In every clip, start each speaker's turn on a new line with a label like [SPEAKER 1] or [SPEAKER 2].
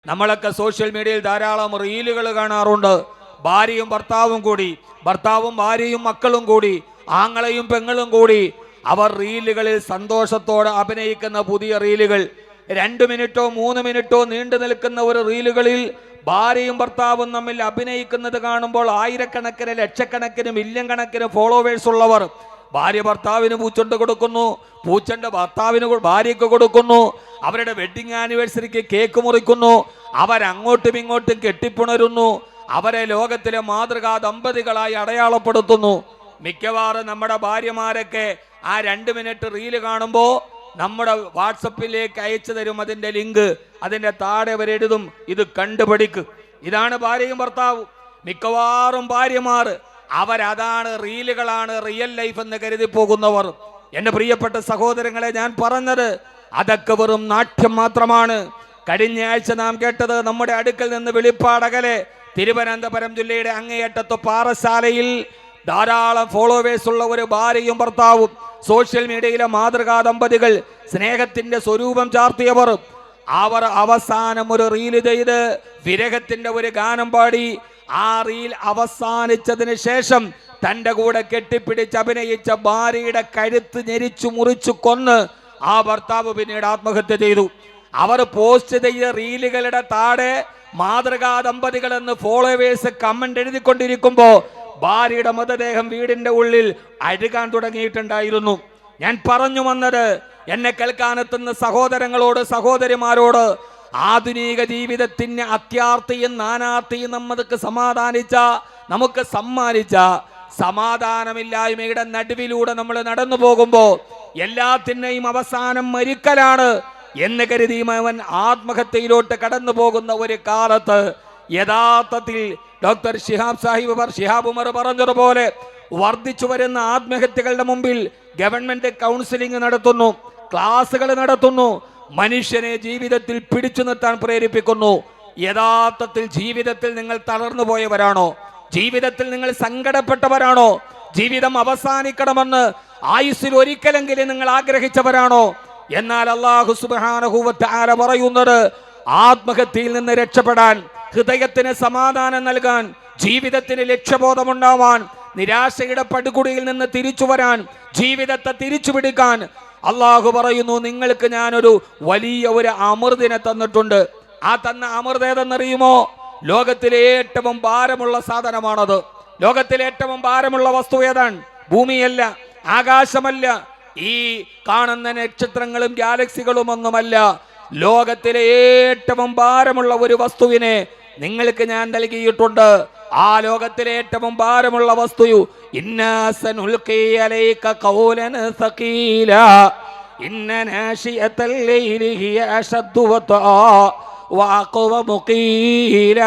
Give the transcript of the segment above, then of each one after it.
[SPEAKER 1] നമ്മളൊക്കെ സോഷ്യൽ മീഡിയയിൽ ധാരാളം റീലുകൾ കാണാറുണ്ട്. ഭാര്യയും ഭർത്താവും കൂടി, ഭർത്താവും ഭാര്യയും മക്കളും കൂടി, ആങ്ങളെയും പെങ്ങളും കൂടി അവർ റീലുകളിൽ സന്തോഷത്തോടെ അഭിനയിക്കുന്ന പുതിയ റീലുകൾ. 2 മിനിറ്റോ 3 മിനിറ്റോ നീണ്ടു നിൽക്കുന്ന ഒരു റീലുകളിൽ ഭാര്യയും ഭർത്താവും തമ്മിൽ അഭിനയിക്കുന്നത് കാണുമ്പോൾ ആയിരക്കണക്കിന് ലക്ഷക്കണക്കിന് മില്യൺ കണക്കിന് ഫോളോവേഴ്സ് ഉള്ളവർ ഭാര്യ ഭർത്താവിന് പൂച്ചൊണ്ട് കൊടുക്കുന്നു, പൂച്ചന്റെ ഭർത്താവിന് ഭാര്യയ്ക്ക് കൊടുക്കുന്നു, അവരുടെ വെഡിങ് ആനിവേഴ്സറിക്ക് കേക്ക് മുറിക്കുന്നു, അവരങ്ങോട്ടും ഇങ്ങോട്ടും കെട്ടിപ്പുണരുന്നു, അവരെ ലോകത്തിലെ മാതൃകാ ദമ്പതികളായി അടയാളപ്പെടുത്തുന്നു. മിക്കവാറും നമ്മുടെ ഭാര്യമാരൊക്കെ ആ 2 മിനിറ്റ് റീല് കാണുമ്പോൾ നമ്മുടെ വാട്സപ്പിലേക്ക് അയച്ചു തരും അതിൻ്റെ ലിങ്ക്. അതിൻ്റെ താഴെ അവരെഴുതും, ഇത് കണ്ടുപിടിക്ക്. ഇതാണ് ഭാര്യയും ഭർത്താവും. മിക്കവാറും ഭാര്യമാർ അവരതാണ്, റീലുകളാണ് റിയൽ ലൈഫ് എന്ന് കരുതി പോകുന്നവർ. എൻ്റെ പ്രിയപ്പെട്ട സഹോദരങ്ങളെ, ഞാൻ പറഞ്ഞത് അതൊക്കെ വെറും നാട്യം മാത്രമാണ്. കഴിഞ്ഞ ആഴ്ച നാം കേട്ടത് നമ്മുടെ അടുക്കൽ നിന്ന് വെളിപ്പാടകലെ തിരുവനന്തപുരം ജില്ലയുടെ അങ്ങേയറ്റത്ത് പാറശാലയിൽ ധാരാളം ഫോളോവേഴ്സ് ഉള്ള ഒരു ഭാര്യയും ഭർത്താവും, സോഷ്യൽ മീഡിയയിലെ മാതൃകാ ദമ്പതികൾ, സ്നേഹത്തിന്റെ സ്വരൂപം ചാർത്തിയവർ, അവർ അവസാനം ഒരു റീല് ചെയ്ത് വിരഹത്തിന്റെ ഒരു ഗാനം പാടി. ആ റീൽ അവസാനിച്ചതിന് ശേഷം തൻ്റെ കൂടെ കെട്ടിപ്പിടിച്ച് അഭിനയിച്ച ഭാര്യയുടെ കഴുത്ത് ഞെരിച്ചു മുറിച്ചു കൊന്ന് ആ ഭർത്താവ് പിന്നീട് ആത്മഹത്യ ചെയ്തു. അവർ പോസ്റ്റ് ചെയ്ത റീലുകളുടെ താഴെ മാതൃകാ ദമ്പതികൾ എന്ന് ഫോളോവേഴ്സ് കമന്റ് എഴുതിക്കൊണ്ടിരിക്കുമ്പോൾ ഭാര്യയുടെ മൃതദേഹം വീടിന്റെ ഉള്ളിൽ അഴുകാൻ തുടങ്ങിയിട്ടുണ്ടായിരുന്നു. ഞാൻ പറഞ്ഞു വന്നത്, എന്നെ കേൾക്കാനെത്തുന്ന സഹോദരങ്ങളോട് സഹോദരിമാരോട്, ആധുനിക ജീവിതത്തിന് അത്യാർത്തിയും നാനാർത്തിയും നമുക്ക് സമ്മാനിച്ച സമാധാനമില്ലായ്മയുടെ നടുവിലൂടെ നമ്മൾ നടന്നു പോകുമ്പോൾ എല്ലാത്തിനെയും അവസാനം മരിക്കലാണ് എന്ന് കരുതി അവൻ ആത്മഹത്യയിലോട്ട് കടന്നു പോകുന്ന ഒരു കാലത്ത് യഥാർത്ഥത്തിൽ ഡോക്ടർ ശിഹാബ് ഉമർ പറഞ്ഞതുപോലെ വർദ്ധിച്ചു വരുന്ന ആത്മഹത്യകളുടെ മുമ്പിൽ ഗവൺമെന്റ് കൗൺസിലിംഗ് നടത്തുന്നു, ക്ലാസുകൾ നടത്തുന്നു, മനുഷ്യനെ ജീവിതത്തിൽ പിടിച്ചു നിർത്താൻ പ്രേരിപ്പിക്കുന്നു. യഥാർത്ഥത്തിൽ ജീവിതത്തിൽ നിങ്ങൾ തളർന്നു പോയവരാണോ? ജീവിതത്തിൽ നിങ്ങൾ സങ്കടപ്പെട്ടവരാണോ? ജീവിതം അവസാനിക്കണമെന്ന് ആയുസ്സിൽ ഒരിക്കലെങ്കിലും നിങ്ങൾ ആഗ്രഹിച്ചവരാണോ? എന്നാൽ അല്ലാഹു സുബ്ഹാനഹു വ തആല പറയുന്നത്, ആത്മഹത്യയിൽ നിന്ന് രക്ഷപ്പെടാൻ, ഹൃദയത്തിന് സമാധാനം നൽകാൻ, ജീവിതത്തിന് ലക്ഷ്യബോധമുണ്ടാവാൻ, നിരാശയുടെ പടുകുടിയിൽ നിന്ന് തിരിച്ചു വരാൻ, ജീവിതത്തെ തിരിച്ചു പിടിക്കാൻ അള്ളാഹു പറയുന്നു, നിങ്ങൾക്ക് ഞാനൊരു വലിയ ഒരു അമൃതിനെ തന്നിട്ടുണ്ട്. ആ തന്ന അമൃത് ഏതെന്നറിയുമോ? ലോകത്തിലെ ഏറ്റവും ഭാരമുള്ള സാധനമാണത്. ലോകത്തിലെ ഏറ്റവും ഭാരമുള്ള വസ്തു ഏതാണ്? ഭൂമിയല്ല, ആകാശമല്ല, ഈ കാണുന്ന നക്ഷത്രങ്ങളും ഗാലക്സികളും ഒന്നുമല്ല. ലോകത്തിലെ ഏറ്റവും ഭാരമുള്ള ഒരു വസ്തുവിനെ നിങ്ങൾക്ക് ഞാൻ നൽകിയിട്ടുണ്ട്. ആ ലോകത്തിലെ ഏറ്റവും ഭാരമുള്ള വസ്തു, ഇന്നാ സനുൽഖി അലൈക ഖൗലൻ സഖീല ഇന്ന നാശിയതൽ ലൈലി ഹിയ അശദ്ദു വതാ വഅഖവമു ഖീല.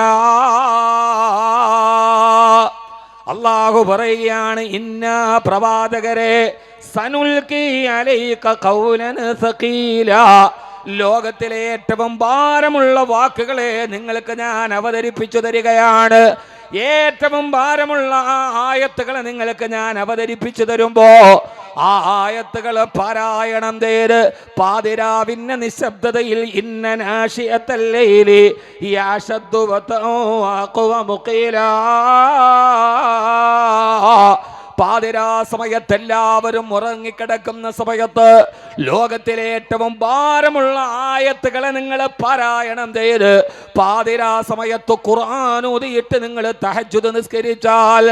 [SPEAKER 1] അല്ലാഹു പറയുകയാണ്, ഇന്നാ പ്രവാചകരെ, സനുൽഖി അലൈക ഖൗലൻ സഖീല, ലോകത്തിലെ ഏറ്റവും ഭാരമുള്ള വാക്കുകളെ നിങ്ങൾക്ക് ഞാൻ അവതരിപ്പിച്ചു തരികയാണ്. ഏറ്റവും ഭാരമുള്ള ആ ആയത്തുകളെ നിങ്ങൾക്ക് ഞാൻ അവതരിപ്പിച്ചു തരുമ്പോ ആ ആയത്തുകൾ പാരായണം ചെയ്ത് പാതിരാവിന്റെ നിശബ്ദതയിൽ ഇന്ന നാശിയതൽ ലൈലി യശദ്ദു വഅഖവമു ഖീല, പാതിരാ സമയത്ത് എല്ലാവരും ഉറങ്ങിക്കിടക്കുന്ന സമയത്ത് ലോകത്തിലെ ഏറ്റവും ഭാരമുള്ള ആയത്തുകളെ നിങ്ങൾ പാരായണം ചെയ്ത് പാതിരാ സമയത്ത് ഖുർആൻ ഓതിയിട്ട് നിങ്ങൾ തഹജ്ജുദ് നിസ്കരിച്ചാൽ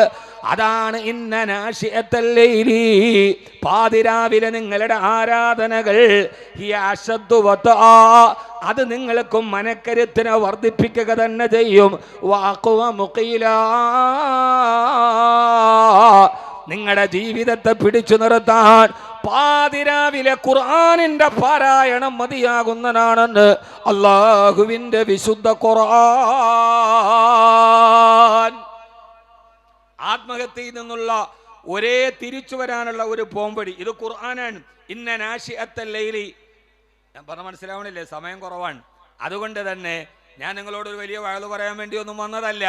[SPEAKER 1] അതാണ് ഇന്ന നാശിയതൽ ലൈലി, പാതിരാവിലെ നിങ്ങളുടെ ആരാധനകൾ യശദ്ദു വതആ, അത് നിങ്ങൾക്കും മനക്കരുത്തിനെ വർദ്ധിപ്പിക്കുക തന്നെ ചെയ്യും. വഅഖവമു ഖീല, നിങ്ങളുടെ ജീവിതത്തെ പിടിച്ചു നിർത്താൻ പാതിരാവിലെ ഖുർആനിന്റെ പാരായണം മതിയാകുന്നതാണെന്ന് അല്ലാഹുവിന്റെ വിശുദ്ധ ഖുർആൻ. ആത്മഹത്യയിൽ നിന്നുള്ള ഒരേ തിരിച്ചു വരാനുള്ള ഒരു പോംവഴി ഇത് ഖുർആനാണ്. ഇന്ന നാശിയതൽ ലൈലി, ഞാൻ പറഞ്ഞ മനസ്സിലാവണില്ലേ? സമയം കുറവാണ്. അതുകൊണ്ട് തന്നെ ഞാൻ നിങ്ങളോടൊരു വലിയ വഴല് പറയാൻ വേണ്ടി ഒന്നും വന്നതല്ല.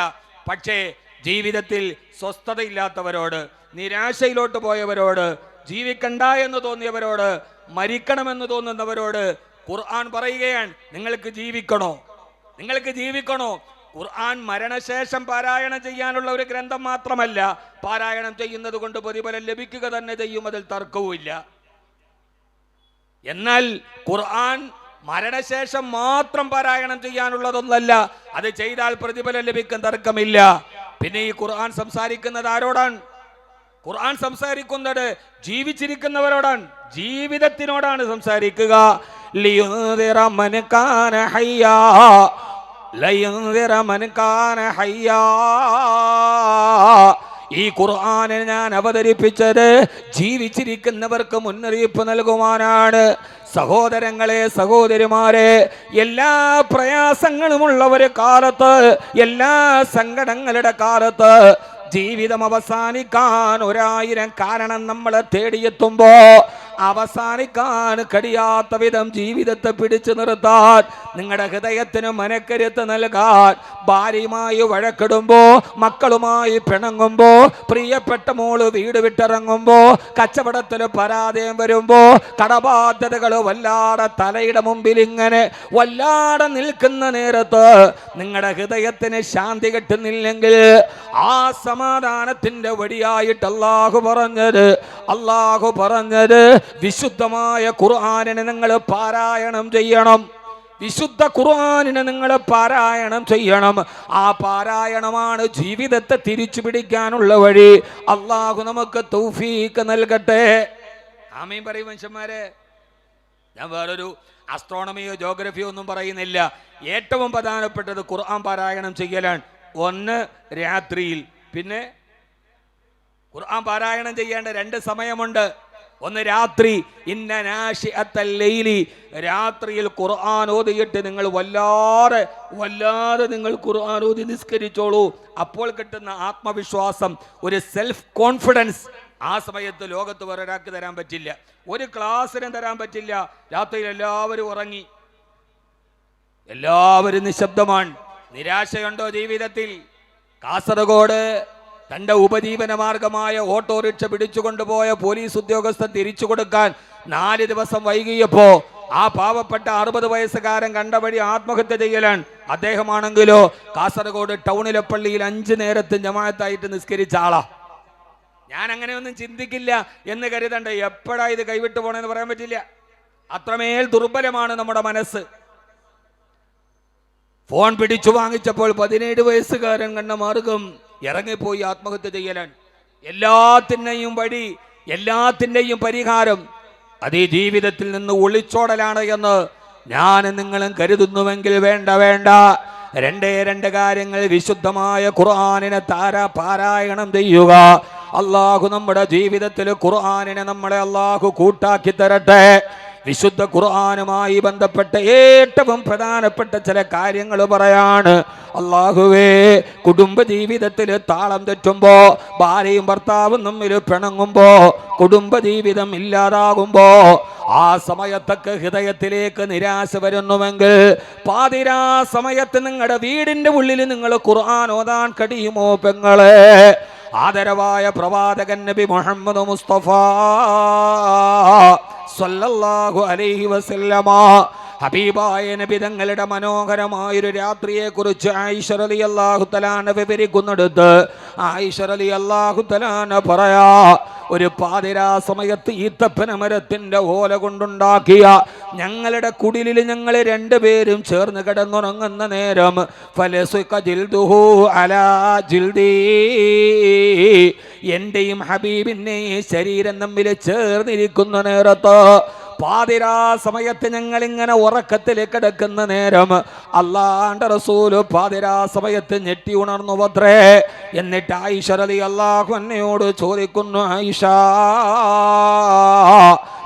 [SPEAKER 1] പക്ഷേ ജീവിതത്തിൽ സ്വസ്ഥതയില്ലാത്തവരോട്, നിരാശയിലോട്ട് പോയവരോട്, ജീവിക്കണ്ട എന്ന് തോന്നിയവരോട്, മരിക്കണമെന്ന് തോന്നുന്നവരോട് ഖുർആൻ പറയുകയാണ്, നിങ്ങൾക്ക് ജീവിക്കണോ? നിങ്ങൾക്ക് ജീവിക്കണോ? ഖുർആൻ മരണശേഷം പാരായണം ചെയ്യാനുള്ള ഒരു ഗ്രന്ഥം മാത്രമല്ല, പാരായണം ചെയ്യുന്നത് കൊണ്ട് പ്രതിഫലം ലഭിക്കുക തന്നെ ചെയ്യും, അതിൽ തർക്കവുമില്ല. എന്നാൽ ഖുർആൻ മരണശേഷം മാത്രം പാരായണം ചെയ്യാനുള്ളതൊന്നല്ല, അത് ചെയ്താൽ പ്രതിഫലം ലഭിക്കും, തർക്കമില്ല. പിന്നെ ഈ ഖുർആൻ സംസാരിക്കുന്നത് ആരോടാണ്? ഖുർആൻ സംസാരിക്കുന്നത് ജീവിച്ചിരിക്കുന്നവരോടാണ്, ജീവിതത്തിനോടാണ് സംസാരിക്കുക. ലിയുൻദിറ മൻ കാന ഹയ്യാ ലയുൻദിറ മൻ കാന ഹയ്യാ. ഈ ഖുർആനെ ഞാൻ അവതരിപ്പിച്ചത് ജീവിച്ചിരിക്കുന്നവർക്ക് മുന്നറിയിപ്പ് നൽകുവാനാണ്. സഹോദരങ്ങളെ, സഹോദരിമാരെ, എല്ലാ പ്രയാസങ്ങളുമുള്ള ഒരു കാലത്ത്, എല്ലാ സങ്കടങ്ങളുടെ കാലത്ത് ജീവിതം അവസാനിക്കാൻ 1000 കാരണം നമ്മളെ തേടിയെത്തുമ്പോ അവസാനിക്കാൻ കഴിയാത്ത വിധം ജീവിതത്തെ പിടിച്ചു നിർത്താൻ, നിങ്ങളുടെ ഹൃദയത്തിന് മനക്കരുത്ത് നൽകാൻ, ഭാര്യയുമായി വഴക്കിടുമ്പോ, മക്കളുമായി പിണങ്ങുമ്പോ, പ്രിയപ്പെട്ട മോള് വീട് വിട്ടിറങ്ങുമ്പോ, കച്ചവടത്തിൽ പരാജയം വരുമ്പോ, കടബാധ്യതകൾ വല്ലാതെ തലയുടെ മുമ്പിൽ ഇങ്ങനെ വല്ലാതെ നിൽക്കുന്ന നേരത്ത് നിങ്ങളുടെ ഹൃദയത്തിന് ശാന്തി കിട്ടുന്നില്ലെങ്കിൽ ആ സമാധാനത്തിന്റെ വഴിയായിട്ട് അല്ലാഹു പറഞ്ഞത് വിശുദ്ധമായ ഖുർആനിനെ നിങ്ങൾ പാരായണം ചെയ്യണം. വിശുദ്ധ ഖുർആനിനെ നിങ്ങൾ പാരായണം ചെയ്യണം. ആ പാരായണമാണ് ജീവിതത്തെ തിരിച്ചു പിടിക്കാനുള്ള വഴി. അല്ലാഹു നമുക്ക് തൗഫീഖ് നൽകട്ടെ. ആമീൻ പറയും മനുഷ്യന്മാരെ. ഞാൻ വേറൊരു അസ്ട്രോണമിയോ ജോഗ്രഫിയോ ഒന്നും പറയുന്നില്ല. ഏറ്റവും പ്രധാനപ്പെട്ടത് ഖുർആൻ പാരായണം ചെയ്യലാണ്. ഒന്ന് രാത്രിയിൽ, പിന്നെ ഖുർആൻ പാരായണം ചെയ്യേണ്ട 2 സമയമുണ്ട്. ഒന്ന് രാത്രി, ഇന്ന നാശിഅത്തൽ ലൈലി, രാത്രിയിൽ ഖുർആൻ ഓതിയിട്ട് നിങ്ങൾ വല്ലാതെ നിങ്ങൾ ഖുർആൻ ഓതി നിസ്കരിച്ചോളൂ. അപ്പോൾ കിട്ടുന്ന ആത്മവിശ്വാസം, ഒരു സെൽഫ് കോൺഫിഡൻസ് ആ സമയത്ത് ലോകത്ത് വേറൊരാൾക്ക് തരാൻ പറ്റില്ല, ഒരു ക്ലാസ്സിനും തരാൻ പറ്റില്ല. രാത്രിയിൽ എല്ലാവരും ഉറങ്ങി, എല്ലാവരും നിശബ്ദമാണ്. നിരാശയുണ്ടോ ജീവിതത്തിൽ? കാസർഗോഡ് തന്റെ ഉപജീവന മാർഗമായ ഓട്ടോറിക്ഷ പിടിച്ചുകൊണ്ടുപോയ പോലീസ് ഉദ്യോഗസ്ഥൻ തിരിച്ചു കൊടുക്കാൻ 4 ദിവസം വൈകിയപ്പോ ആ പാവപ്പെട്ട 60 വയസ്സുകാരൻ കണ്ട വഴി ആത്മഹത്യ ചെയ്യലാണ്. അദ്ദേഹമാണെങ്കിലോ കാസർഗോഡ് ടൗണിലെ പള്ളിയിൽ 5 നേരത്തെ ജമാഅത്തായിട്ട് നിസ്കരിച്ച ആളാ. ഞാൻ അങ്ങനെയൊന്നും ചിന്തിക്കില്ല എന്ന് കരുതണ്ട. എപ്പോഴാ ഇത് കൈവിട്ടു പോണെന്ന് പറയാൻ പറ്റില്ല. അത്രമേൽ ദുർബലമാണ് നമ്മുടെ മനസ്സ്. ഫോൺ പിടിച്ചു വാങ്ങിച്ചപ്പോൾ 17 വയസ്സുകാരൻ കണ്ട മാർഗം ഇറങ്ങിപ്പോയി ആത്മഹത്യ ചെയ്യലാണ്. എല്ലാത്തിൻ്റെയും വഴി, എല്ലാത്തിൻ്റെയും പരിഹാരം അത് ഈ ജീവിതത്തിൽ നിന്ന് ഒളിച്ചോടലാണ് എന്ന് ഞാൻ നിങ്ങളും കരുതുന്നുവെങ്കിൽ വേണ്ട. 2 കാര്യങ്ങൾ. വിശുദ്ധമായ ഖുർആനിനെ പാരായണം ചെയ്യുക. അല്ലാഹു നമ്മുടെ ജീവിതത്തിൽ ഖുർആനിനെ നമ്മളെ അല്ലാഹു കൂട്ടാക്കി തരട്ടെ. വിശുദ്ധ ഖുർആനുമായി ബന്ധപ്പെട്ട ഏറ്റവും പ്രധാനപ്പെട്ട ചില കാര്യങ്ങൾ പറയാണ്. അല്ലാഹുവേ, കുടുംബ ജീവിതത്തിൽ താളം തെറ്റുമ്പോ, ഭാര്യയും ഭർത്താവും തമ്മിൽ പിണങ്ങുമ്പോ, കുടുംബ ജീവിതം ഇല്ലാതാകുമ്പോ, ആ സമയത്തൊക്കെ ഹൃദയത്തിലേക്ക് നിരാശ വരുന്നുവെങ്കിൽ പാതിരാ സമയത്ത് നിങ്ങളുടെ വീടിന്റെ ഉള്ളിൽ നിങ്ങൾ ഖുർആൻ ഓതാൻ കഴിയുമോ പെങ്ങളെ? ആദരവായ പ്രവാചകൻ നബി മുഹമ്മദ് മുസ്തഫ സല്ലല്ലാഹു അലൈഹി വസല്ലമ ഹബീബായ നബി തങ്ങളുടെ മനോഹരമായൊരു രാത്രിയെ കുറിച്ച് ആയിഷ റളിയല്ലാഹു തആല വിവരിക്കുന്നിടത്ത് ആയിഷ റളിയല്ലാഹു തആല പറയാ, ഒരു പാതിരാ സമയത്ത് ഈത്തപ്പന മരത്തിന്റെ ഓല കൊണ്ടുണ്ടാക്കിയ ഞങ്ങളുടെ കുടിലിൽ ഞങ്ങൾ 2 പേരും ചേർന്ന് കിടന്നുറങ്ങുന്ന നേരം ഫലസുക ജിൽദുഹു അലാ ജിൽദി, എന്റെയും ഹബീബിന്റെയും ശരീരം തമ്മിൽ ചേർന്നിരിക്കുന്ന നേരത്ത്, പാതിരാ സമയത്ത് ഞങ്ങൾ ഇങ്ങനെ ഉറക്കത്തിൽ കിടക്കുന്ന നേരം അല്ലാഹുവിന്റെ റസൂല് പാതിരാ സമയത്ത് ഞെട്ടി ഉണർന്നു അത്രേ. എന്നിട്ട് ആയിഷ റളിയല്ലാഹു അൻഹയോട് ചോദിക്കുന്നു, ആയിഷ,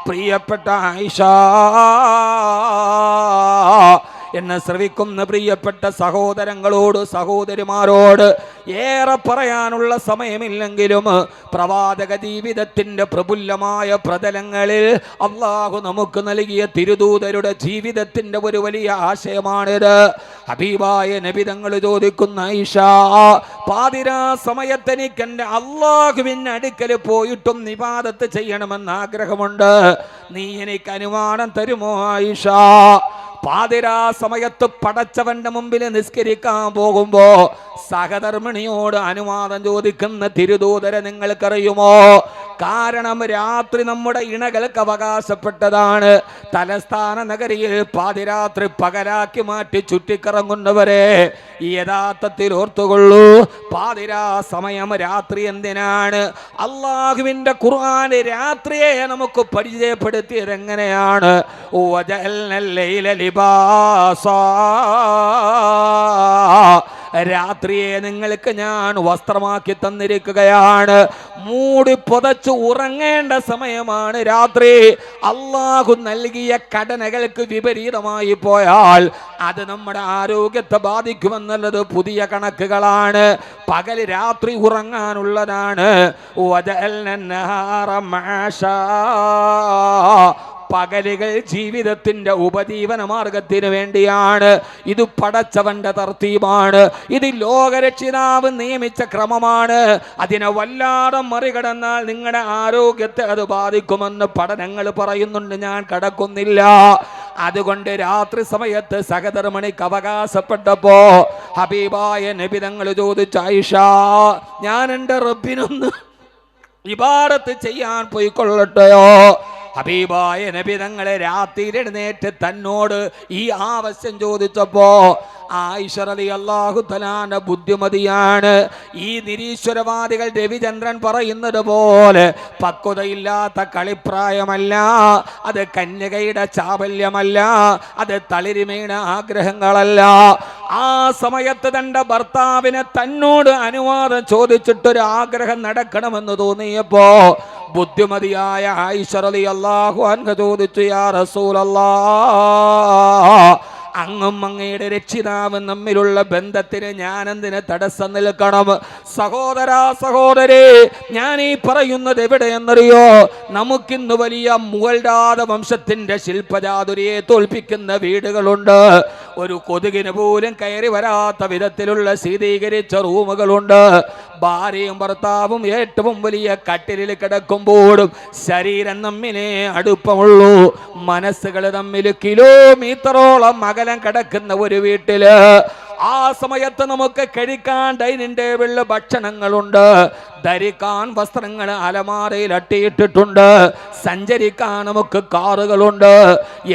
[SPEAKER 1] പ്രിയപ്പെട്ട ആയിഷ, എന്നെ ശ്രവിക്കുന്ന പ്രിയപ്പെട്ട സഹോദരങ്ങളോട് സഹോദരിമാരോട് ഏറെ പറയാനുള്ള സമയമില്ലെങ്കിലും പ്രവാചക ജീവിതത്തിന്റെ പ്രഫുല്ലമായ പ്രതലങ്ങളിൽ അല്ലാഹു നമുക്ക് നൽകിയ തിരുദൂതരുടെ ജീവിതത്തിന്റെ ഒരു വലിയ ആശയമാണിത്. ഹബീബായ നബി തങ്ങൾ ചോദിക്കുന്ന, ആയിഷ, പാതിരാ സമയത്ത് എനിക്ക് എൻ്റെ അല്ലാഹുവിന്റെ അടുക്കൽ പോയിട്ടും ഇബാദത്ത് ചെയ്യണമെന്ന് ആഗ്രഹമുണ്ട്, നീ എനിക്ക് അനുവാദം തരുമോ ആയിഷ? പാതിരാ സമയത്ത് പടച്ചവന്റെ മുമ്പിൽ നിസ്കരിക്കാൻ പോകുമ്പോ സഹധർമ്മിണിയോട് അനുവാദം ചോദിക്കുന്ന തിരുദൂതരെ നിങ്ങൾക്കറിയുമോ? കാരണം രാത്രി നമ്മുടെ ഇണകൾക്ക് അവകാശപ്പെട്ടതാണ്. തലസ്ഥാന നഗരിയിൽ പാതിരാത്രി പകലാക്കി മാറ്റി ചുറ്റിക്കറങ്ങുന്നവരെ യഥാർത്ഥത്തിൽ ഓർത്തുകൊള്ളൂ, പാതിരാ സമയം രാത്രി എന്തിനാണ്? അള്ളാഹുവിന്റെ ഖുർആൻ രാത്രിയെ നമുക്ക് പരിചയപ്പെടുത്തിയത് എങ്ങനെയാണ്? രാത്രിയെ നിങ്ങൾക്ക് ഞാൻ വസ്ത്രമാക്കി തന്നിരിക്കുകയാണ്. മൂടി പുതച്ച് ഉറങ്ങേണ്ട സമയമാണ് രാത്രി. അള്ളാഹു നൽകിയ ഘടനകൾക്ക് വിപരീതമായി പോയാൽ അത് നമ്മുടെ ആരോഗ്യത്തെ ബാധിക്കുമെന്നുള്ളത് പുതിയ കണക്കുകളാണ്. പകൽ രാത്രി ഉറങ്ങാനുള്ളതാണ്. പകലുകൾ ജീവിതത്തിന്റെ ഉപജീവന മാർഗത്തിന് വേണ്ടിയാണ്. ഇത് പടച്ചവന്റെ തർത്തീബാണ്. ഇത് ലോകരക്ഷിതാവ് നിയമിച്ച ക്രമമാണ്. അതിനെ വല്ലാതെ മറികടന്നാൽ നിങ്ങളുടെ ആരോഗ്യത്തെ അത് ബാധിക്കുമെന്ന് പഠനങ്ങൾ പറയുന്നുണ്ട്. ഞാൻ കടക്കുന്നില്ല. അതുകൊണ്ട് രാത്രി സമയത്ത് സഹധർമ്മിണിക്ക് അവകാശപ്പെട്ടപ്പോ ഹബീബായ നബി തങ്ങൾ ചോദിച്ചു, ആയിഷ, ഞാൻ എൻ്റെ റബ്ബിനൊന്ന് ഇബാദത്ത് ചെയ്യാൻ പോയിക്കൊള്ളട്ടെയോ? ഹബീബായ നബി തങ്ങളെ രാത്രി എഴുന്നേറ്റ് തന്നോട് ഈ ആവശ്യം ചോദിച്ചപ്പോ ആയിഷ റളിയല്ലാഹു തആല ബുദ്ധിമതിയാണ്. ഈ നിരീശ്വരവാദികൾ രവിചന്ദ്രൻ പറയുന്നത് പോലെ പക്വതയില്ലാത്ത കളിപ്രായമല്ല, അത് കന്യകയുടെ ചാബല്യമല്ല, അത് തളിരിമയുടെ ആഗ്രഹങ്ങളല്ല. ആ സമയത്ത് തന്റെ ഭർത്താവിനെ തന്നോട് അനുവാദം ചോദിച്ചിട്ടൊരു ആഗ്രഹം നടക്കണമെന്ന് തോന്നിയപ്പോ ബുദ്ധിമതിയായ ആയിഷ റളിയല്ലാഹു അൻഹ ചോദിച്ചു, യാ റസൂലല്ലാഹ്, അങ്ങും അങ്ങയുടെ രക്ഷിതാവും തമ്മിലുള്ള ബന്ധത്തിന് ഞാൻ എന്തിന് തടസ്സം നിൽക്കണം? സഹോദരാ സഹോദരി, ഞാൻ ഈ പറയുന്നത് എവിടെയെന്നറിയോ? നമുക്കിന്ന് വലിയ മുഗൾരാജ വംശത്തിന്റെ ശില്പചാതുരിയെ തോൽപ്പിക്കുന്ന വീടുകളുണ്ട്. ഒരു കൊതുകിന് പോലും കയറി വരാത്ത വിധത്തിലുള്ള ശീതീകരിച്ച റൂമുകളുണ്ട്. ഭാര്യയും ഭർത്താവും ഏറ്റവും വലിയ കട്ടിലിൽ കിടക്കുമ്പോഴും ശരീരം തമ്മിലേ അടുപ്പമുള്ളൂ. മനസ്സുകൾ തമ്മിൽ കിലോമീറ്ററോളം അകലം കിടക്കുന്ന ഒരു വീട്ടില് ആ സമയത്ത് നമുക്ക് കഴിക്കാൻ ഡൈനിങ് ടേബിളിൽ ഭക്ഷണങ്ങളുണ്ട്, ധരിക്കാൻ വസ്ത്രങ്ങൾ അലമാരയിൽ അട്ടിയിട്ടിട്ടുണ്ട്, സഞ്ചരിക്കാൻ നമുക്ക് കാറുകളുണ്ട്.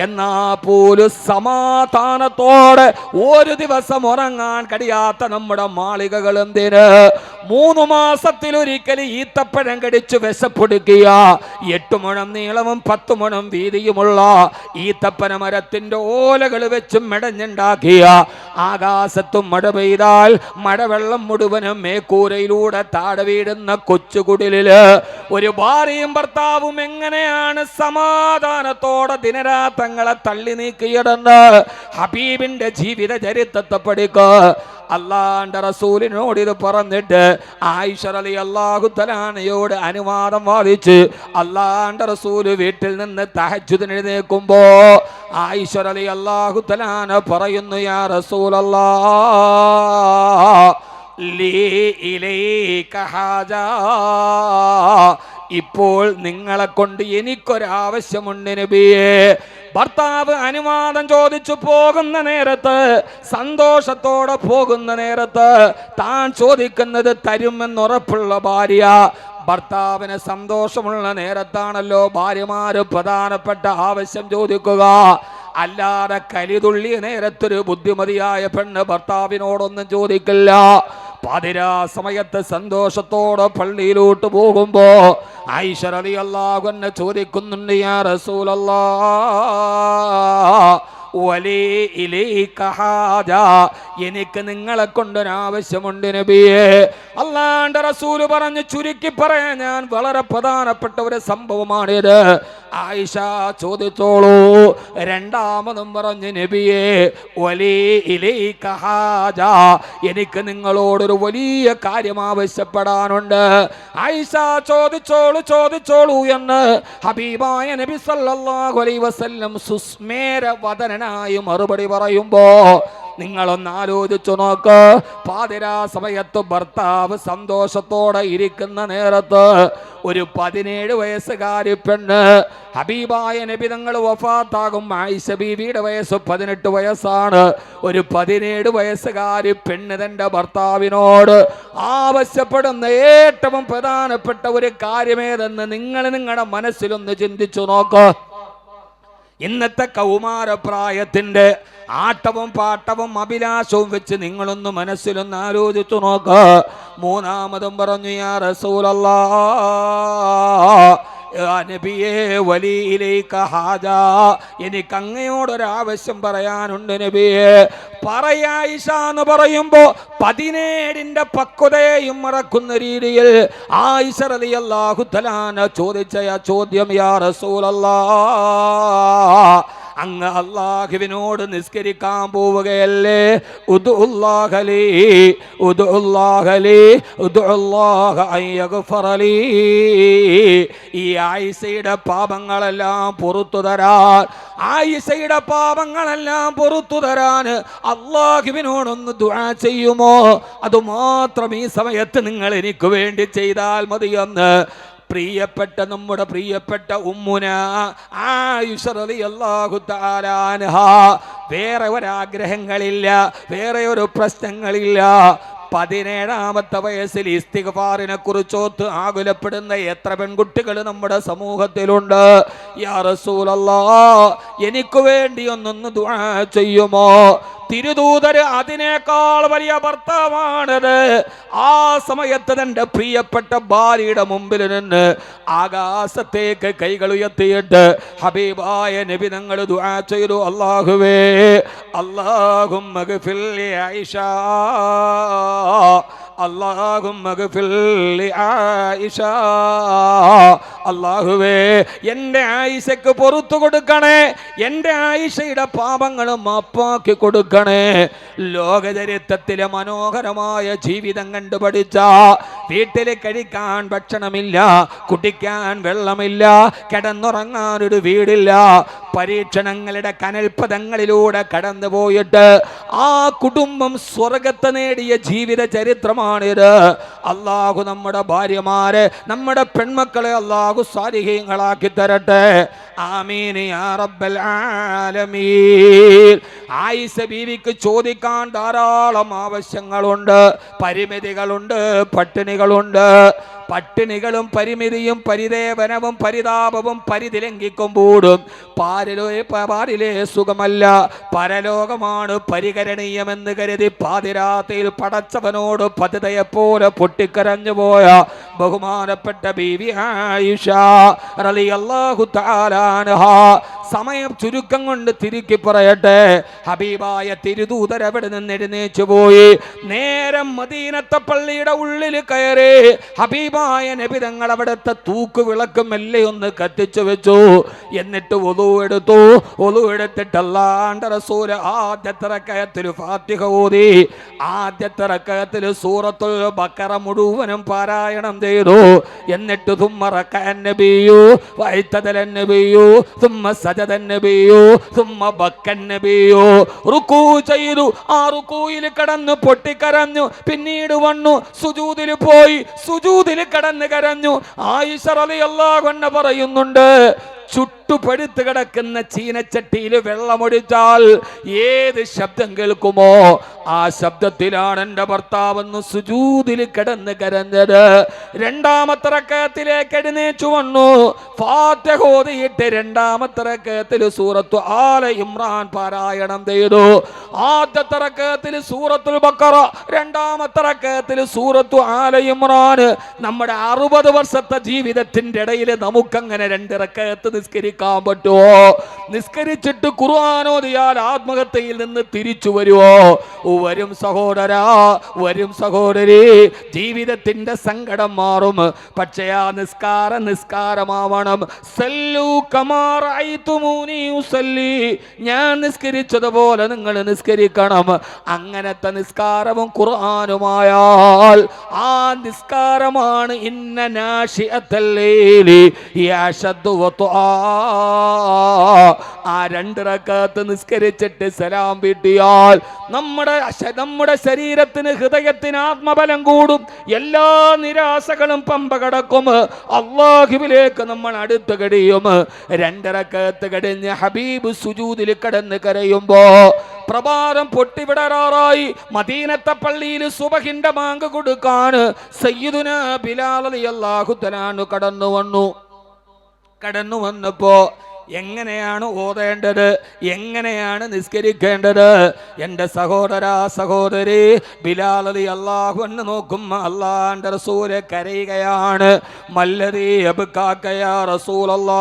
[SPEAKER 1] എന്നാ പോലും സമാധാനത്തോടെ ഒരു ദിവസം ഉറങ്ങാൻ കഴിയാത്ത നമ്മുടെ മാളികകൾ എന്തിന്? 3 മാസത്തിലൊരിക്കൽ ഈത്തപ്പഴം കടിച്ചു വിശപ്പൊടുക്കിയ 8 മുഴം നീളവും 10 മുഴം വീതിയുമുള്ള ഈത്തപ്പന മരത്തിന്റെ ഓലകൾ വെച്ചും മെടഞ്ഞുണ്ടാക്കിയ ആകാശത്തും മഴ പെയ്താൽ മഴവെള്ളം മുഴുവനും മേക്കൂരയിലൂടെ താഴെ വീടുന്ന കൊച്ചുകുടിലില് ഒരു ഭാര്യയും ഭർത്താവും എങ്ങനെയാണ് സമാധാനത്തോടെ ദിനരാത്രങ്ങളെ തള്ളി നീക്കിയിടുന്ന ഹബീബിന്റെ ജീവിത ചരിത്രത്തെ പഠിക്കുക. അള്ളാന്റെ റസൂലിനോട് ഇത് പറഞ്ഞിട്ട് ആയിഷ റളിയല്ലാഹു തആലയോട് അനുവാദം വാദിച്ച് അള്ളാന്റെ റസൂല് വീട്ടിൽ നിന്ന് തഹജ്ജുദിന് എഴുന്നേൽക്കുമ്പോ ആയിഷ റളിയല്ലാഹു തആല പറയുന്നു, യാ റസൂലല്ലാഹ്, ലീ ഇലൈക ഹാജ, ഇപ്പോൾ നിങ്ങളെ കൊണ്ട് എനിക്കൊരാവശ്യമുണ്ട് നബിയേ. ഭർത്താവ് അനുവാദം ചോദിച്ചു പോകുന്ന നേരത്ത്, സന്തോഷത്തോടെ പോകുന്ന നേരത്ത് താൻ ചോദിക്കുന്നത് തരുമെന്നുറപ്പുള്ള ഭാര്യ, ഭർത്താവിന് സന്തോഷമുള്ള നേരത്താണല്ലോ ഭാര്യമാര് പ്രധാനപ്പെട്ട ആവശ്യം ചോദിക്കുക. അല്ലാതെ കലിതുള്ളിയ നേരത്തൊരു ബുദ്ധിമതിയായ പെണ്ണ് ഭർത്താവിനോടൊന്നും ചോദിക്കില്ല. പാതിരാ സമയത്ത് സന്തോഷത്തോടെ പള്ളിയിലോട്ട് പോകുമ്പോ ആയിഷ റളിയല്ലാഹു അൻഹ ചോദിക്കുന്നുണ്ട്, യാ റസൂലല്ലാഹ്, വലി ഇലൈക ഹാജ, എനിക്ക് നിങ്ങളെ കൊണ്ടൊരാവശ്യമുണ്ട് നബിയേ. അല്ലാഹുവിന്റെ റസൂല് പറഞ്ഞു, ചുരുക്കി പറയാൻ ഞാൻ വളരെ പ്രധാനപ്പെട്ട ഒരു സംഭവമാണിത്. ആയിഷ ചോദിച്ചോളൂ. രണ്ടാമതും പറഞ്ഞു, നബിയേ, വലി ഇലൈക ഹാജ, എനിക്ക് നിങ്ങളോടൊരു വലിയ കാര്യം ആവശ്യപ്പെടാനുണ്ട്. ആയിഷ ചോദിച്ചോളൂ എന്ന് ഹബീബായ നബി സല്ലല്ലാഹു അലൈഹി വസല്ലം സുസ്മേര വദനനായി മറുപടി പറയുമ്പോ നിങ്ങളൊന്ന് ആലോചിച്ചു നോക്ക്. പാതിരാ സമയത്ത് ഭർത്താവ് സന്തോഷത്തോടെ ഇരിക്കുന്ന നേരത്ത് ഒരു 17 വയസ്സുകാരി പെണ്ണ്, ഹബീബായ നബി തങ്ങൾ വഫാത്താകും ആയിഷ ബീവിയുടെ വയസ്സ് 18 വയസ്സാണ്. ഒരു 17 വയസ്സുകാരി പെണ്ണ് തന്റെ ഭർത്താവിനോട് ആവശ്യപ്പെടുന്ന ഏറ്റവും പ്രധാനപ്പെട്ട ഒരു കാര്യമേതെന്ന് നിങ്ങൾ നിങ്ങളുടെ മനസ്സിലൊന്ന് ചിന്തിച്ചു നോക്ക്. ഇന്നത്തെ കൗമാരപ്രായത്തിന്റെ ആട്ടവും പാട്ടവും അഭിലാഷവും വെച്ച് നിങ്ങളൊന്ന് മനസ്സിലൊന്ന് ആലോചിച്ചു നോക്ക്. മൂന്നാമതും പറഞ്ഞു, യാ റസൂലല്ലാഹ്, നബിയേ വലിയിലേക്ക് ഹാജ, എനിക്ക് അങ്ങയോടൊരാവശ്യം പറയാനുണ്ട് നബിയെ. പറയായിഷ എന്ന് പറയുമ്പോ 17ന്റെ പക്വതയും മറക്കുന്ന രീതിയിൽ ആയിഷ റളിയല്ലാഹു തആല ചോദിച്ച ചോദ്യം, യാ റസൂലല്ലാഹ്, അങ്ങ് അല്ലാഹുവിനോട് നിസ്കരിക്കാൻ പോവുകയല്ലേ? ഉദ്ഉല്ലാഹലി ഉദ്ഉല്ലാഹലി ഉദ്ഉല്ലാഹ അയ്യഗ്ഫറലി. ഈ ആയിഷയുടെ പാപങ്ങളെല്ലാം പുറത്തു തരാൻ, ആയിഷയുടെ പാപങ്ങളെല്ലാം പുറത്തു തരാൻ അല്ലാഹുവിനോടൊന്ന് ദുആ ചെയ്യുമോ? അതുമാത്രം ഈ സമയത്ത് നിങ്ങൾ എനിക്ക് വേണ്ടി ചെയ്താൽ മതിയെന്ന് നമ്മുടെ പ്രിയപ്പെട്ട ഉമ്മുന ആയിഷ റളിയല്ലാഹു തആല അൻഹാ വേറെ ഒരാഗ്രഹങ്ങളില്ല, വേറെ ഒരു പ്രശ്നങ്ങളില്ല. 17ാമത്തെ വയസ്സിൽ ഇസ്തിഗ്ഫാറിനെ കുറിച്ചോത്ത് ആകുലപ്പെടുന്ന എത്ര പെൺകുട്ടികൾ നമ്മുടെ സമൂഹത്തിലുണ്ട്. യാ റസൂലല്ലാഹ്, എനിക്ക് വേണ്ടി ഒന്നൊന്ന് ദുആ ചെയ്യുമോ? തിരുദൂതര് അതിനേക്കാൾ വലിയ ഭർത്താവാണത്. ആ സമയത്ത് തന്റെ പ്രിയപ്പെട്ട ഭാര്യയുടെ മുമ്പിൽ നിന്ന് ആകാശത്തേക്ക് കൈകൾ ഉയർത്തിയിട്ട് ഹബീബായ നബി തങ്ങൾ ദുആ ചെയ്തു, അല്ലാഹുവേ, അല്ലാഹുമ്മ ഗ്ഫിർ ലി ആയിഷ, അല്ലാഹുമ്മ ഗ്ഫിർ ലി ആയിഷ, അല്ലാഹുവേ, എൻ്റെ ആയിഷയ്ക്ക് പുറത്തു കൊടുക്കണേ, എൻ്റെ ആയിഷയുടെ പാപങ്ങളും മാപ്പാക്കി കൊടുക്കണേ. ലോകചരിത്രത്തിലെ മനോഹരമായ ജീവിതം കണ്ടുപഠിച്ച, വീട്ടിൽ കഴിക്കാൻ ഭക്ഷണമില്ല, കുടിക്കാൻ വെള്ളമില്ല, കിടന്നുറങ്ങാൻ ഒരു വീടില്ല, പരീക്ഷണങ്ങളുടെ കനൽപഥങ്ങളിലൂടെ കടന്നുപോയിട്ട് ആ കുടുംബം സ്വർഗത്തെ നേടിയ ജീവിത ചരിത്രമാണിത്. അല്ലാഹു നമ്മുടെ ഭാര്യമാരെ, നമ്മുടെ പെൺമക്കളെ അല്ലാഹു സാലിഹീങ്ങളാക്കി തരട്ടെ. ആമീൻ യാ റബ്ബൽ ആലമീൻ. ആയിഷ ബീവിക്ക് ചോദിക്കാൻ ധാരാളം ആവശ്യങ്ങളുണ്ട്, പരിമിതികളുണ്ട്, പട്ടിണികളുണ്ട്. പട്ടിണികളും പരിമിതിയും പരിദേവനവും പരിതാപവും പരിധി ലംഘിക്കുമ്പോഴും പാരിലെ സുഖമല്ല, പരലോകമാണ് പരികരണീയമെന്ന് കരുതി പാതിരാത്രിയിൽ പടച്ചവനോട് പതിതയെപ്പോലെ പൊട്ടിക്കരഞ്ഞു പോയ ബഹുമാനപ്പെട്ട ബീവി ആയിഷ റളിയല്ലാഹു തആല അൻഹാ. സമയം ചുരുക്കം കൊണ്ട് തിരുക്കി പറയട്ടെ, ഹബീബായ തിരുദൂതർ അവിടെ നിന്ന് എഴുന്നേച്ചു പോയി, നേരം മദീനത്തെ പള്ളിയുടെ ഉള്ളിൽ കയറി. ഹബീബായ നബി തങ്ങൾ അവിടുത്തെ തൂക്ക് വിളക്ക് മെല്ലെ ഒന്ന് കത്തിച്ചു വെച്ചു. എന്നിട്ട് ഒളു എടുത്തു. ഒളു എടുത്തിട്ട് അല്ലാഹുവിന്റെ റസൂൽ ആദ്യത്തെ റക്അത്തിൽ ഫാത്തിഹ ഓതി, ആദ്യത്തെ റക്അത്തിൽ സൂറത്തുൽ ബഖറ മുഴുവനും പാരായണം ചെയ്തു. എന്നിട്ട് തുമ്മ റക്കഅൻ നബിയു വഇതദലൻ നബിയു തുമ്മ സജദൻ നബിയു തുമ്മ ബക്കൻ നബിയു. റുകൂ ചെയ്തു. ആ റുകൂയിൽ കടന്നു പൊട്ടിക്കരഞ്ഞു. പിന്നീട് വന്നു സുജൂദിൽ പോയി, സുജൂദിൽ കടന്നു കരഞ്ഞു. ആയിഷ റളിയല്ലാഹു അൻഹ പറയുന്നുണ്ട്, ചുട്ടുപഴുത്ത് കിടക്കുന്ന ചീനച്ചട്ടിയിൽ വെള്ളമൊഴിച്ചാൽ ഏത് ശബ്ദം കേൾക്കുമോ ആ ശബ്ദത്തിലാണ് എൻ്റെ ഭർത്താവെന്ന് സുജൂദിൽ കിടന്ന് കരഞ്ഞത്. രണ്ടാമത്തെ റക്അത്തിലേക്ക് എഴുന്നേച്ചു വന്നു. ഫാത്തിഹ ഓതിയിട്ട് രണ്ടാമത്തെ റക്അത്തിൽ സൂറത്തു ആല ഇമ്രാൻ പാരായണം ചെയ്തു. ആദ്യത്തെ റക്അത്തിൽ സൂറത്തുൽ ബഖറ, രണ്ടാമത്തെ റക്അത്തിൽ സൂറത്തു ആല ഇമ്രാൻ. നമ്മുടെ 60 വർഷത്തെ ജീവിതത്തിന്റെ ഇടയിൽ നമുക്കങ്ങനെ 2 റക്അത്ത് നിസ്കരിക്കാൻ പറ്റുമോ? നിസ്കരിച്ചിട്ട് ഖുർആൻ ഓതിയാൽ ആത്മഹത്യയിൽ നിന്ന് തിരിച്ചു വരുമോ? വരും സഹോദരാ, വരും സഹോദരി, ജീവിതത്തിന്റെ സങ്കടം മാറും. പക്ഷേ ആ നിസ്കാരമാവണം. സല്ലു കമാ റഅയ്തുമൂനി ഉസല്ലി, ഞാൻ നിസ്കരിച്ചതുപോലെ നിങ്ങൾ നിസ്കരിക്കണം. അങ്ങനത്തെ നിസ്കാരവും ഖുർആനുമായാൽ ആ നിസ്കാരമാണ് ഇന്ന നാശിഅത്തൽ ലൈലി യശദ്ദു വതുആ ആ 2 റക്അത്ത് നിസ്കരിച്ചിട്ട് സലാം വീട്ടിയാൽ നമ്മുടെ ശരീരത്തിന്, ഹൃദയത്തിന് ആത്മബലം കൂടും. എല്ലാ നിരാശകളും പമ്പ കടക്കും. അല്ലാഹുവിലേക്ക് നമ്മൾ അടുത്ത് കഴിയും. 2 റക്അത്ത് കഴിഞ്ഞ് ഹബീബ് സുജൂദിൽ കിടന്ന് കരയുമ്പോ പ്രഭാതം പൊട്ടിവിടരാറായി. മദീനത്തെ പള്ളിയിൽ സുബഹിന്റെ ബാങ്ക് കൊടുക്കാൻ സയ്യിദുനാ ബിലാൽ റളിയല്ലാഹു തആല കടന്നു വന്നപ്പോ എങ്ങനെയാണ് ഓതേണ്ടത്, എങ്ങനെയാണ് നിസ്കരിക്കേണ്ടത്? എൻ്റെ സഹോദര സഹോദരി, ബിലാൽ റളിയല്ലാഹു അൻഹു നോക്കും അല്ലാഹുവിൻ്റെ റസൂൽ കരയുകയാണ്. മല്ലദീ യബ്കാക യാ റസൂലല്ലാഹ്,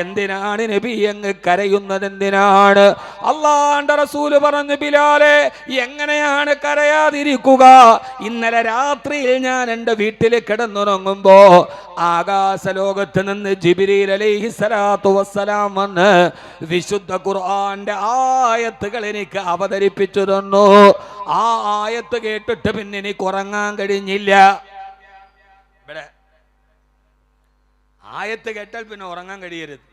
[SPEAKER 1] എന്തിനാണ് നബി അങ്ങ് കരയുന്നത്? എന്തിനാണ്? അല്ലാഹുവിൻ്റെ റസൂൽ പറഞ്ഞു, ബിലാലെ എങ്ങനെയാണ് കരയാതിരിക്കുക? ഇന്നലെ രാത്രിയിൽ ഞാൻ എൻ്റെ വീട്ടിൽ കിടന്നുറങ്ങുമ്പോ ആകാശ ലോകത്ത് നിന്ന് ജിബ്രീൽ അലൈഹിസ്സലാത്തു വസ്സലാം വന്ന് വിശുദ്ധ ഖുർആന്റെ ആയത്തുകൾ എനിക്ക് അവതരിപ്പിച്ചു തന്നു. ആ ആയത്ത് കേട്ടിട്ട് പിന്നെ എനിക്ക് ഉറങ്ങാൻ കഴിഞ്ഞില്ല. ഇവിടെ ആയത്ത് കേട്ടാൽ പിന്നെ ഉറങ്ങാൻ കഴിയരുത്.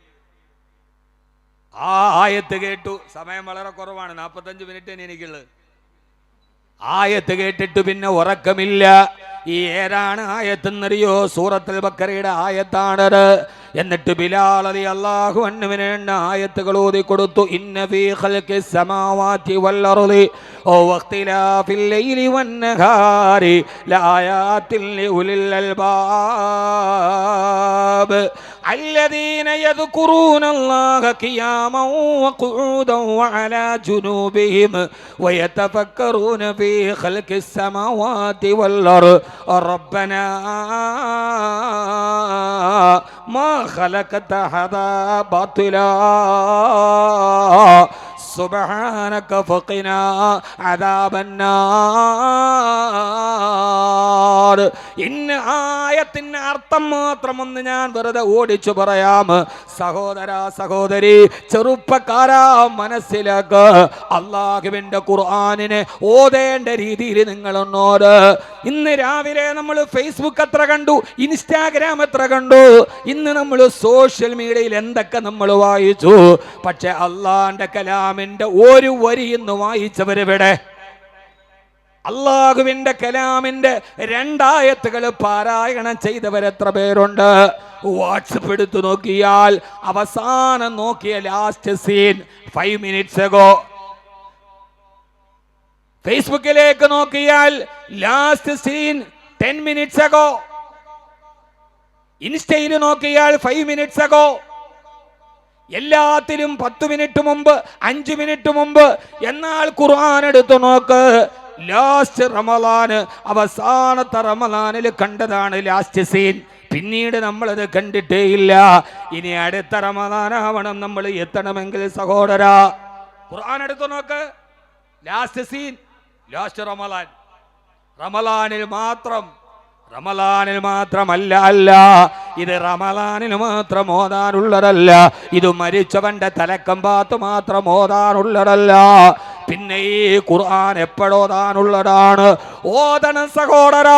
[SPEAKER 1] ആ ആയത്ത് കേട്ടു. സമയം വളരെ കുറവാണ്, 45 മിനിറ്റ് എനിക്കുള്ളത്. ആയത്ത് കേട്ടിട്ട് പിന്നെ ഉറക്കമില്ല. ഈ ഏതാണ് ആയത്തെന്നറിയോ? സൂറത്തുൽ ബഖറയുടെ ആയത്താണത്. എന്നിട്ട് ബിലാൽ റളിയല്ലാഹു അൻഹുവിന് ആയത്തുകൾ ഓതി കൊടുത്തു. ഇന്ന ഫീ ഖൽഖിസ് സമാവാതി വൽ അർളി വഖ്തിലാഫിൽ ലൈലി വന്നഹാരി ലആയാതിൻ ലിഉലിൽ അൽബാബ് الذين يذكرون الله قياما وقعودا وعلى جنوبهم ويتفكرون في خلق السماوات والأرض ربنا ما خلقت هذا باطلا സുബ്ഹാനക ഫഖിനാ അദാബന്നാർ. ഇന്ന ആയത്തിന്റെ അർത്ഥം മാത്രം ഒന്ന് ഞാൻ വെറുതെ ഓടിച്ചു പറയാം. സഹോദര സഹോദരി, ചെറുപ്പക്കാരാ, മനസ്സിലാക്ക്. അല്ലാഹുവിന്റെ ഖുർആനിനെ ഓതേണ്ട രീതിയിൽ നിങ്ങളൊന്നോട്. ഇന്ന് രാവിലെ നമ്മൾ ഫേസ്ബുക്ക് എത്ര കണ്ടു, ഇൻസ്റ്റാഗ്രാം എത്ര കണ്ടു, ഇന്ന് നമ്മൾ സോഷ്യൽ മീഡിയയിൽ എന്തൊക്കെ നമ്മൾ വായിച്ചു. പക്ഷെ അള്ളാന്റെ കലാമിന്റെ ഒരു വരി ഇന്ന് വായിച്ചവരെവിടെ? അള്ളാഹുവിന്റെ കലാമിന്റെ 2 ആയത്തുകൾ പാരായണം ചെയ്തവരെത്ര പേരുണ്ട്? വാട്സപ്പ് എടുത്തു നോക്കിയാൽ അവസാനം നോക്കിയ ലാസ്റ്റ് സീൻ 5 minutes ago. ഫേസ്ബുക്കിലേക്ക് നോക്കിയാൽ ലാസ്റ്റ് സീൻ 10 minutes ago. ഇൻസ്റ്റയിൽ നോക്കിയാൽ 5 minutes ago. എല്ലാത്തിലും 10 മിനിറ്റ് മുമ്പ്, 5 മിനിറ്റ് മുമ്പ്. എന്നാൽ ഖുർആൻ എടുത്തു നോക്ക്, ലാസ്റ്റ് റമളാൻ, അവസാനത്തെ റമളാനിൽ കണ്ടതാണ് ലാസ്റ്റ് സീൻ. പിന്നീട് നമ്മളത് കണ്ടിട്ടേ ഇല്ല. ഇനി അടുത്ത റമളാനാവണം നമ്മൾ എത്തണമെങ്കിൽ സഹോദര, ഖുർആൻ എടുത്തു നോക്ക്, ലാസ്റ്റ് സീൻ ലാസ്റ്റ് റമളാൻ. റമളാനിൽ മാത്രമല്ല, ഇത് റമളാനിൽ മാത്രം ഓതാനുള്ളതല്ല. ഇത് മരിച്ചവന്റെ തലക്കമ്പാത്ത് മാത്രം ഓതാനുള്ളതല്ല. പിന്നെ ഈ ഖുർആൻ എപ്പോഴോതാനുള്ളതാണ്? ഓതണം സഹോദര.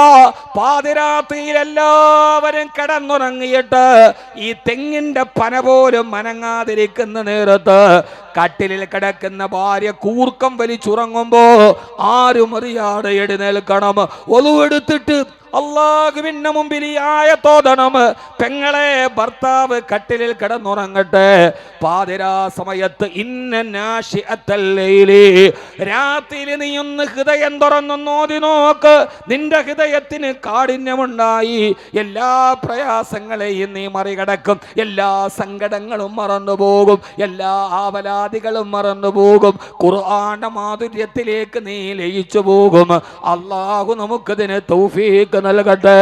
[SPEAKER 1] പാതിരാത്രിയിൽ എല്ലാവരും കിടന്നുറങ്ങിയിട്ട് ഈ തെങ്ങിന്റെ പന പോലും മനങ്ങാതിരിക്കുന്ന നേരത്ത് കട്ടിലിൽ കിടക്കുന്ന ഭാര്യ കൂർക്കം വലിച്ചുറങ്ങുമ്പോ ആരും അറിയാതെ എഴുന്നേൽക്കണം. ഒളുവെടുത്തിട്ട് അല്ലാഹുവിന്റെ മുമ്പിൽ ഈ ആയത്തോതണം. പെങ്ങളെ, ഭർത്താവ് കട്ടിലിൽ കിടന്നുറങ്ങട്ടെ. പാതിരാ സമയത്ത് ഇന്ന നാശിഅത്തൽ ലൈലി, രാത്രിയിൽ നീ ഒന്ന് ഹൃദയം തുറന്നോതി നോക്ക്. നിന്റെ ഹൃദയത്തിന് കാഠിന്യമുണ്ടായി, എല്ലാ പ്രയാസങ്ങളെയും നീ മറികടക്കും. എല്ലാ സങ്കടങ്ങളും മറന്നുപോകും, എല്ലാ ആവലാദികളും മറന്നുപോകും. ഖുർആന്റെ മാധുര്യത്തിലേക്ക് നീ ലയിച്ചു പോകും. അല്ലാഹു നമുക്കതിന് തൗഫീഖ് നൽകട്ടെ.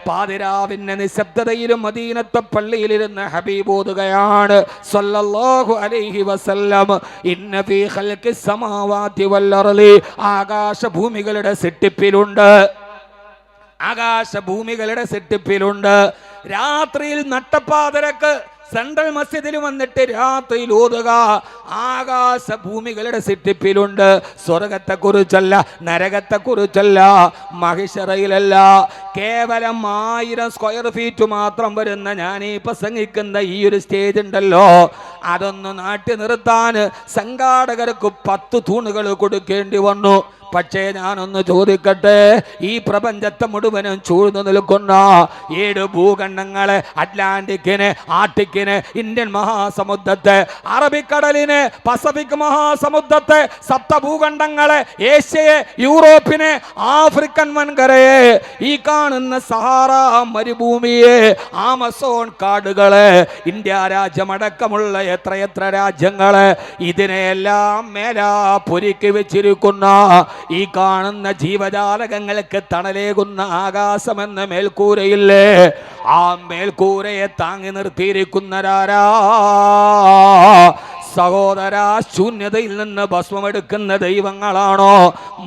[SPEAKER 1] പാതിരാവിന്റെ നിശബ്ദതയിലും മദീനത്തെ പള്ളിയിലിരുന്ന് ഹബീബ് ഓതുകയാണ് സല്ലല്ലാഹു അലൈഹി വസല്ലം. ഇന്ന ഫീ ഖൽഖിസ് സമാവാതി വൽ അർളി, ആകാശഭൂമികളുടെ സൃഷ്ടിപ്പിലുണ്ട്. രാത്രിയിൽ നട്ടപ്പാതിരക്ക് സെൻട്രൽ മസ്ജിദിൽ വന്നിട്ട് രാത്രിയിൽ ഓതുക. ആകാശ ഭൂമികളുടെ സിട്ടിപ്പിലുണ്ട്. സ്വർഗത്തെക്കുറിച്ചല്ല, നരകത്തെക്കുറിച്ചല്ല, മഹിഷറയിലല്ല. കേവലം 1000 സ്ക്വയർ ഫീറ്റ് മാത്രം വരുന്ന ഞാൻ ഈ പ്രസംഗിക്കുന്ന ഈ ഒരു സ്റ്റേജ് ഉണ്ടല്ലോ, അതൊന്ന് നാട്ടി നിർത്താൻ സംഘാടകർക്ക് 10 തൂണുകൾ കൊടുക്കേണ്ടി വന്നു. പക്ഷേ ഞാനൊന്ന് ചോദിക്കട്ടെ, ഈ പ്രപഞ്ചത്തെ മുഴുവനും ചൂഴ്ന്നു നിൽക്കുന്ന 7 ഭൂഖണ്ഡങ്ങളെ, അറ്റ്ലാന്റിക്കിന്, ആർട്ടിക്കിന്, ഇന്ത്യൻ മഹാസമുദ്രത്തെ, അറബിക്കടലിന്, പസഫിക് മഹാസമുദ്രത്തെ, 7 ഭൂഖണ്ഡങ്ങളെ, ഏഷ്യയെ, യൂറോപ്പിനെ, ആഫ്രിക്കൻ വൻകരയെ, ഈ കാണുന്ന സഹാറ മരുഭൂമിയെ, ആമസോൺ കാടുകളെ, ഇന്ത്യ രാജ്യമടക്കമുള്ള എത്രയെത്ര രാജ്യങ്ങളെ, ഇതിനെയെല്ലാം മേലാ പൊരുക്കി വെച്ചിരിക്കുന്ന ഈ കാണുന്ന ജീവജാലകങ്ങൾക്ക് തണലേകുന്ന ആകാശമെന്ന മേൽക്കൂരയില്ലേ, ആ മേൽക്കൂരയെ താങ്ങി നിർത്തിയിരിക്കുന്നവരാരാ? സഹോദര, ശൂന്യതയിൽ നിന്ന് ഭസ്മമെടുക്കുന്ന ദൈവങ്ങളാണോ?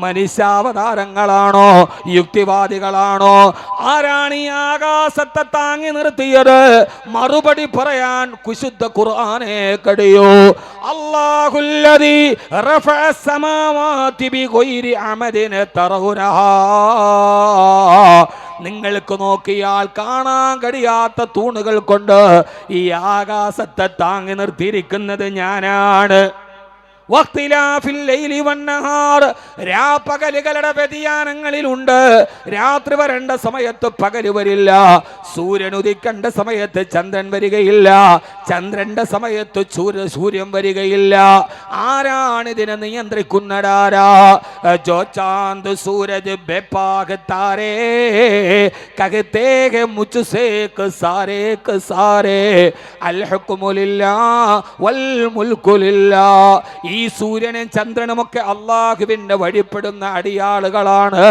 [SPEAKER 1] മനുഷ്യാവതാരങ്ങളാണോ? യുക്തിവാദികളാണോ? ആരാണ് ഈ ആകാശത്തെ താങ്ങി നിർത്തിയത്? മറുപടി പറയാൻ കുശുദ്ധ ഖുർആനെ കഴിയോ? അല്ലാഹുല്ലദീ റഫഅ സമാവാതി ബിഗൈരി അമദിൻ തറൗനഹാ. നിങ്ങൾക്ക് നോക്കിയാൽ കാണാൻ കഴിയാത്ത തൂണുകൾ കൊണ്ട് ഈ ആകാശത്തെ താങ്ങി നിർത്തിയിരിക്കുന്നത് ഞാനാണ്. രാപ്പകലുകളുടെ വ്യതിയാനങ്ങളിലുണ്ട്. രാത്രി വരേണ്ട സമയത്ത് പകല് വരില്ല, സൂര്യൻ ഉദിക്കേണ്ട സമയത്ത് ചന്ദ്രൻ വരികയില്ല, ചന്ദ്രന്റെ സമയത്ത് സൂര്യൻ വരികയില്ല. ആരാണിതിനെ നിയന്ത്രിക്കുന്നതാരാ? ജോ ചാന്ദ് സൂരജ് ബേപാഗ് താരേ കഹത്തെ ഹെ മുജ്സേ സാരേ സാരേ അൽ ഹുക്മു ലില്ലാഹ് വൽ മുൽക്കു ലില്ലാഹ്. ഈ സൂര്യനും ചന്ദ്രനുമൊക്കെ അള്ളാഹുവിന്റെ വഴിപ്പെടുന്ന അടിയാളുകളാണ്.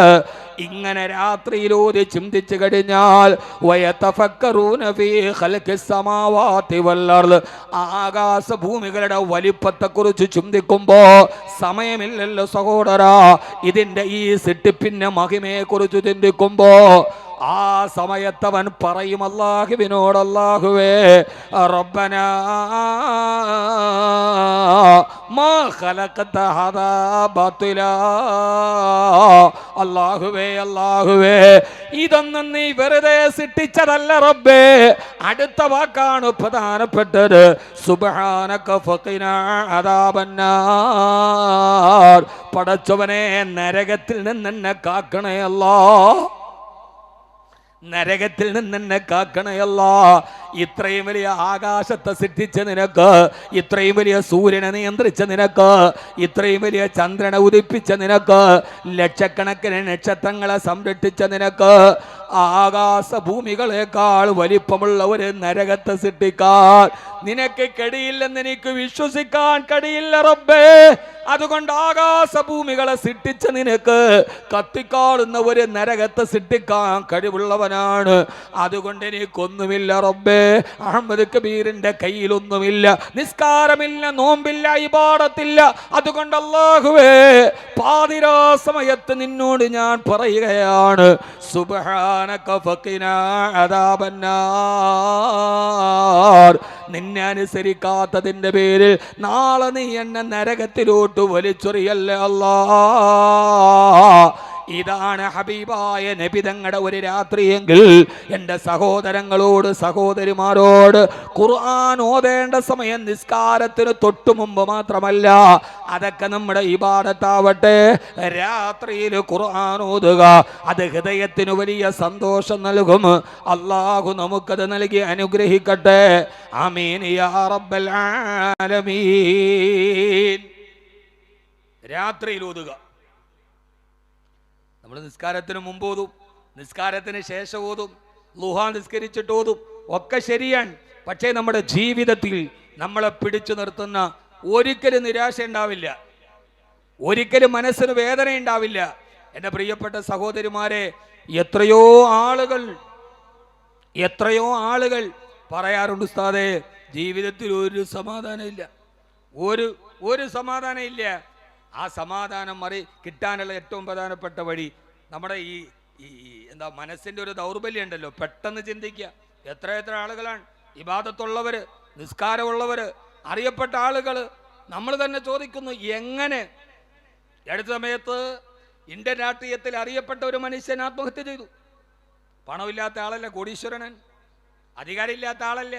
[SPEAKER 1] ഇങ്ങനെ രാത്രിയിലൂടെ ചിന്തിച്ചു കഴിഞ്ഞാൽ ആകാശ ഭൂമികളുടെ വലിപ്പത്തെക്കുറിച്ച് ചിന്തിക്കുമ്പോ സമയമില്ലല്ലോ സഹോദരാ. ഇതിന്റെ ഈ സിട്ടിപ്പിന്റെ മഹിമയെ കുറിച്ച് ചിന്തിക്കുമ്പോ ആ സമയത്തവൻ പറയും അല്ലാഹുവിനോട്, അല്ലാഹുവേ റബ്ബനാ മാ ഖലഖത ഹദാ ബാതിലാ. അല്ലാഹുവേ, അല്ലാഹുവേ ഇതൊന്നും നീ വെറുതെ സൃഷ്ടിച്ചതല്ല റബ്ബേ. അടുത്ത വാക്കാണ് പ്രധാനപ്പെട്ടത്. സുബ്ഹാനക ഫഖിനാ അദാബന്നാർ. പടച്ചവനെ, നരകത്തിൽ നിന്ന് എന്നെ കാക്കണേ അല്ലാഹ്, നരകത്തിൽ നിന്ന് എന്നെ കാക്കണയല്ല. ഇത്രയും വലിയ ആകാശത്തെ സൃഷ്ടിച്ച നിനക്ക്, ഇത്രയും വലിയ സൂര്യനെ നിയന്ത്രിച്ച നിനക്ക്, ഇത്രയും വലിയ ചന്ദ്രനെ ഉദിപ്പിച്ച നിനക്ക്, ലക്ഷക്കണക്കിന് നക്ഷത്രങ്ങളെ സംരക്ഷിച്ച നിനക്ക്, ആകാശ ഭൂമികളെക്കാൾ വലിപ്പമുള്ള ഒരു നരകത്തെ സൃഷ്ടിക്കാൻ നിനക്ക് കഴിയില്ലെന്ന് എനിക്ക് വിശ്വസിക്കാൻ കഴിയില്ല റബ്ബേ. അതുകൊണ്ട് ആകാശ ഭൂമികളെ സൃഷ്ടിച്ച നിനക്ക് കത്തിക്കാളുന്ന ഒരു നരകത്തെ സൃഷ്ടിക്കാൻ കഴിവുള്ളവനാണ്. അതുകൊണ്ട് എനിക്കൊന്നുമില്ല റബ്ബേ. അഹമ്മദ് കബീറിന്റെ കയ്യിലൊന്നുമില്ല, നിസ്കാരമില്ല, നോമ്പില്ല, ഇബാദത്തില്ല. അതുകൊണ്ട് അല്ലാഹുവേ, പാതിരാ സമയത്ത് നിന്നോട് ഞാൻ പറയുകയാണ്, സുബ്ഹാനക ഫഖിനാ അദാബന്നാർ. നിന്നെ അനുസരിക്കാത്തതിന്റെ പേരിൽ നാളെ നീ എന്നെ നരകത്തിലോട്ട് വലിച്ചെറിയല്ലേ അല്ലാഹ്. ഇതാണ് ഹബീബായ നബി തങ്ങളുടെ ഒരു രാത്രിയെങ്കിൽ എൻ്റെ സഹോദരങ്ങളോട്, സഹോദരിമാരോട്, ഖുർആൻ ഓതേണ്ട സമയം നിസ്കാരത്തിന് തൊട്ടു മുമ്പ് മാത്രമല്ല, അതൊക്കെ നമ്മുടെ ഇബാദത്താവട്ടെ. രാത്രിയിൽ ഖുർആൻ ഓതുക, അത് ഹൃദയത്തിന് വലിയ സന്തോഷം നൽകും. അല്ലാഹു നമുക്കത് നൽകി അനുഗ്രഹിക്കട്ടെ. ആമീൻ യാ റബ്ബൽ ആലമീൻ. രാത്രിയിൽ ഓതുക. നമ്മൾ നിസ്കാരത്തിന് മുമ്പ് ഓതും, നിസ്കാരത്തിന് ശേഷം ഓതും, ളുഹാ നിസ്കരിച്ചിട്ട് ഓതും, ഒക്കെ ശരിയാണ്. പക്ഷേ നമ്മുടെ ജീവിതത്തിൽ നമ്മളെ പിടിച്ചു നിർത്തുന്ന ഒരിക്കലും നിരാശ ഉണ്ടാവില്ല, ഒരിക്കലും മനസ്സിന് വേദന ഉണ്ടാവില്ല. എൻ്റെ പ്രിയപ്പെട്ട സഹോദരിമാരെ, എത്രയോ ആളുകൾ പറയാറുണ്ട്, ഉസ്താദേ ജീവിതത്തിൽ ഒരു സമാധാനം ഇല്ല, ഒരു സമാധാനം ഇല്ല. ആ സമാധാനം കിട്ടാനുള്ള ഏറ്റവും പ്രധാനപ്പെട്ട വഴി നമ്മുടെ ഈ മനസ്സിൻ്റെ ഒരു ദൗർബല്യം ഉണ്ടല്ലോ, പെട്ടെന്ന് ചിന്തിക്കുക. എത്ര ആളുകളാണ് ഇബാദത്തുള്ളവർ, നിസ്കാരമുള്ളവർ, അറിയപ്പെട്ട ആളുകൾ. നമ്മൾ തന്നെ ചോദിക്കുന്നു എങ്ങനെ? അടുത്ത സമയത്ത് ഇന്ത്യൻ രാഷ്ട്രീയത്തിൽ അറിയപ്പെട്ട ഒരു മനുഷ്യൻ ആത്മഹത്യ ചെയ്തു. പണമില്ലാത്ത ആളല്ല, കോടീശ്വരനൻ, അധികാരമില്ലാത്ത ആളല്ല.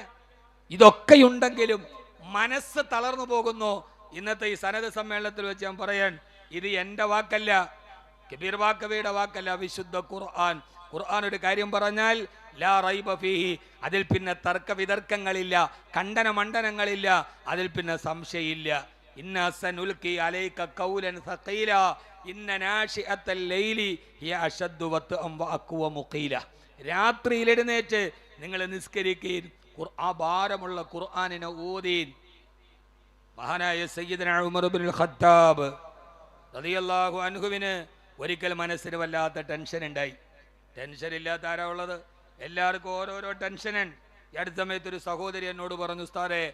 [SPEAKER 1] ഇതൊക്കെയുണ്ടെങ്കിലും മനസ്സ് തളർന്നു പോകുന്നു. ഇന്നത്തെ ഈ സനദ് സമ്മേളനത്തിൽ വെച്ച് ഞാൻ പറയാൻ, ഇത് എൻ്റെ വാക്കല്ല, കബീർ ബാക്കവിയുടെ വാക്കല്ല, വിശുദ്ധ ഖുർആൻ. ഖുർആൻ ഒരു കാര്യം പറഞ്ഞാൽ ലാ റൈബ ഫീഹി, അതിൽ പിന്നെ തർക്ക വിതർക്കങ്ങളില്ല, ഖണ്ഡന മണ്ഡനങ്ങളില്ല, അതിൽ പിന്നെ സംശയമില്ല. ഇന്ന സനുൽഖി അലൈക ഖൗലൻ സഖീല ഇന്ന നാശിഅത്തൽ ലൈലി ഹിയ അശദ്ദു വത്അം വഅഖ്വമു ഖീല. രാത്രിയിൽ എഴുന്നേറ്റ് നിങ്ങൾ നിസ്കരിക്കീൻ, ആ ഭാരമുള്ള ഖുർആനിനെ ഓതീൻ. മഹാനായ സയ്യിദുനാ ഉമർ ഇബ്നുൽ ഖത്താബ് റളിയല്ലാഹു അൻഹുവിന് ഒരിക്കൽ മനസ്സിന് വല്ലാത്ത ടെൻഷൻ ഉണ്ടായി. ടെൻഷൻ ഇല്ലാത്ത ആരാ ഉള്ളത്? എല്ലാവർക്കും ഓരോരോ ടെൻഷനൻ. ഈ അടുത്ത സമയത്ത് ഒരു സഹോദരി എന്നോട് പറഞ്ഞു, ഉസ്താദേ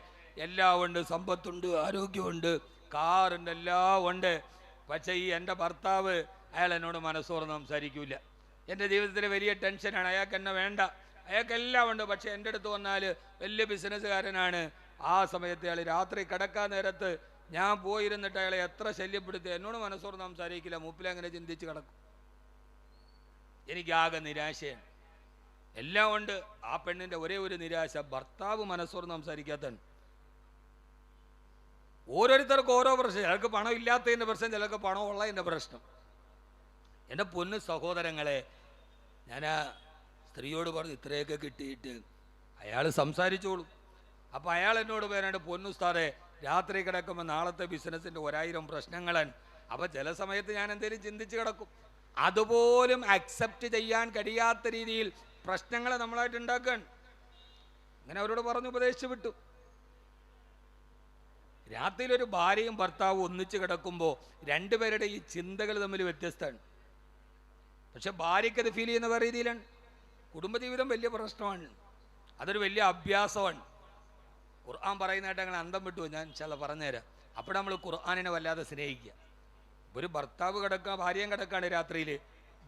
[SPEAKER 1] എല്ലാം ഉണ്ട്, സമ്പത്തുണ്ട്, ആരോഗ്യമുണ്ട്, കാറുണ്ട്, എല്ലാം ഉണ്ട്, പക്ഷേ ഈ എൻ്റെ ഭർത്താവ് അയാൾ എന്നോട് മനസ്സോർന്ന് സംസാരിക്കൂല. എൻ്റെ ജീവിതത്തിലെ വലിയ ടെൻഷനാണ്, അയാൾക്ക് എന്നെ വേണ്ട, അയാൾക്കെല്ലാം ഉണ്ട്, പക്ഷെ എൻ്റെ അടുത്ത് വന്നാൽ വലിയ ബിസിനസ്സുകാരനാണ്. ആ സമയത്ത് അയാൾ രാത്രി കിടക്കാൻ നേരത്ത് ഞാൻ പോയിരുന്നിട്ട് അയാളെ എത്ര ശല്യപ്പെടുത്തി എന്നോട് മനസ്സോർന്ന് സംസാരിക്കില്ല, മൂപ്പിലങ്ങനെ ചിന്തിച്ച് കിടക്കും. എനിക്കാകെ നിരാശയാണ്. എല്ലാം ഉണ്ട്, ആ പെണ്ണിൻ്റെ ഒരേ ഒരു നിരാശ, ഭർത്താവ് മനസ്സോർന്ന് സംസാരിക്കാത്തതാണ്. ഓരോരുത്തർക്കും ഓരോ പ്രശ്നം. ചിലർക്ക് പണം ഇല്ലാത്തതിൻ്റെ പ്രശ്നം, ചിലർക്ക് പണം ഉള്ളതിൻ്റെ പ്രശ്നം. എൻ്റെ പൊന്ന് സഹോദരങ്ങളെ, ഞാൻ ആ സ്ത്രീയോട് പറഞ്ഞു ഇത്രയൊക്കെ കിട്ടിയിട്ട് അയാൾ സംസാരിച്ചോളൂ. അപ്പോൾ അയാൾ എന്നോട് പറയാണ്ട്, പൊന്നുസ്താറെ രാത്രി കിടക്കുമ്പോൾ നാളത്തെ ബിസിനസ്സിൻ്റെ 1000 പ്രശ്നങ്ങളാണ്. അപ്പോൾ ചില സമയത്ത് ഞാൻ എന്തെങ്കിലും ചിന്തിച്ച് കിടക്കും. അതുപോലും അക്സെപ്റ്റ് ചെയ്യാൻ കഴിയാത്ത രീതിയിൽ പ്രശ്നങ്ങളെ നമ്മളായിട്ട് ഉണ്ടാക്കാൻ അങ്ങനെ അവരോട് പറഞ്ഞു, ഉപദേശിച്ചു വിട്ടു. രാത്രിയിൽ ഒരു ഭാര്യയും ഭർത്താവും ഒന്നിച്ച് കിടക്കുമ്പോൾ രണ്ടുപേരുടെ ഈ ചിന്തകൾ തമ്മിൽ വ്യത്യസ്തമാണ്. പക്ഷെ ഭാര്യയ്ക്കത് ഫീൽ ചെയ്യുന്ന വേറെ രീതിയിലാണ്. കുടുംബജീവിതം വലിയ പ്രശ്നമാണ്, അതൊരു വലിയ അഭ്യാസമാണ്. ഖുർആൻ പറയുന്നതായിട്ട് അങ്ങനെ അന്തം വിട്ടു. ഞാൻ ചില പറഞ്ഞുതരാം. അപ്പോൾ നമ്മൾ ഖുർആനിനെ വല്ലാതെ സ്നേഹിക്കുക. ഒരു ഭർത്താവ് കിടക്കുക, ഭാര്യയും കിടക്കാണ് രാത്രിയിൽ.